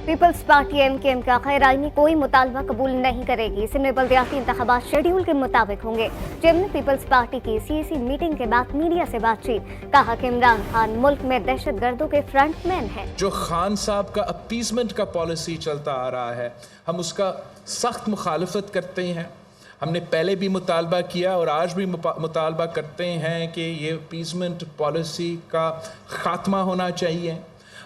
Peoples party MQM का खैराई में कोई मुतालबा कबूल नहीं करेगी। सिंध में बल्दियाती इंतखाबात शेड्यूल के मुताबिक होंगे। चेयरमैन पीपल्स पार्टी की सीईसी मीटिंग के बाद मीडिया से बातचीत, कहा कि इमरान खान मुल्क में दहशत गर्दों के फ्रंटमैन हैं। जो खान साहब का अपीसमेंट का पॉलिसी चलता आ रहा है, हम उसका सख्त मुखालफत करते हैं। हमने पहले भी मुतालबा किया और आज भी मुतालबा करते हैं कि ये अपीसमेंट पॉलिसी का ख़ात्मा होना चाहिए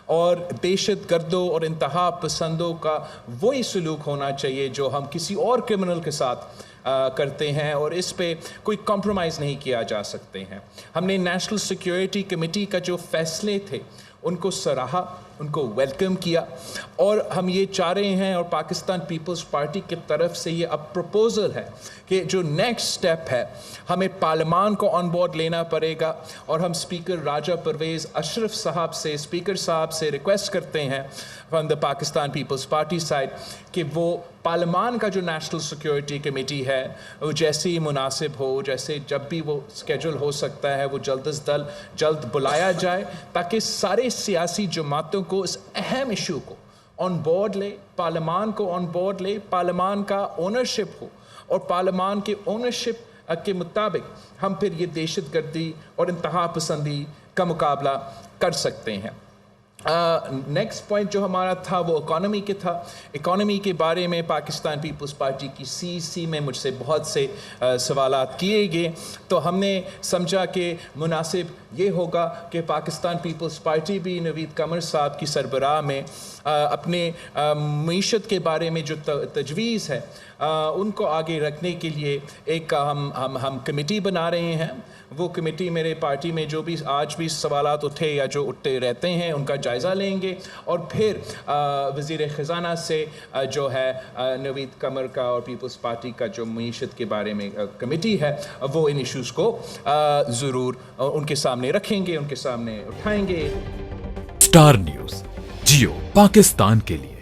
और दहशत गर्दों और इंतहा पसंदों का वही सलूक होना चाहिए जो हम किसी और क्रिमिनल के साथ करते हैं, और इस पे कोई कॉम्प्रोमाइज़ नहीं किया जा सकते हैं। हमने नेशनल सिक्योरिटी कमेटी का जो फैसले थे उनको सराहा, उनको वेलकम किया, और हम ये चाह रहे हैं और पाकिस्तान पीपल्स पार्टी की तरफ से ये अब प्रपोज़ल है कि जो नेक्स्ट स्टेप है, हमें पार्लियामान को ऑन बोर्ड लेना पड़ेगा, और हम स्पीकर राजा परवेज़ अशरफ साहब से, स्पीकर साहब से रिक्वेस्ट करते हैं from the Pakistan Peoples Party side कि वो पार्लियामान का जो नेशनल सिक्योरिटी कमेटी है वो जैसे ही मुनासिब हो, जैसे जब भी वो स्केड्यूल हो सकता है, वो जल्द बुलाया जाए ताकि सारे सियासी जमातों को इस अहम इशू को ऑन बोर्ड ले, पार्लियामान को ऑन बोर्ड ले, पार्लियामान का ओनरशिप हो, और पार्लियामान के ओनरशिप के मुताबिक हम फिर ये दहशत गर्दी और इंतहा पसंदी का मुकाबला कर सकते हैं। नेक्स्ट पॉइंट जो हमारा था वो इकॉनमी के था। इकॉनमी के बारे में पाकिस्तान पीपल्स पार्टी की सीईसी में मुझसे बहुत से सवालात किए गए, तो हमने समझा कि मुनासिब ये होगा कि पाकिस्तान पीपल्स पार्टी भी नवीद कमर साहब की सरबराह में अपने मईशत के बारे में जो तजवीज़ है उनको आगे रखने के लिए एक हम कमेटी बना रहे हैं। वो कमेटी मेरे पार्टी में जो भी आज भी सवालात उठे या जो उठते रहते हैं उनका जायज़ा लेंगे, और फिर वज़ीर ख़ज़ाना से जो है नवीद कमर का और पीपल्स पार्टी का जो मईशत के बारे में कमेटी है वो इन इश्यूज़ को ज़रूर उनके सामने रखेंगे, उनके सामने उठाएंगे। स्टार न्यूज़ जियो पाकिस्तान के लिए।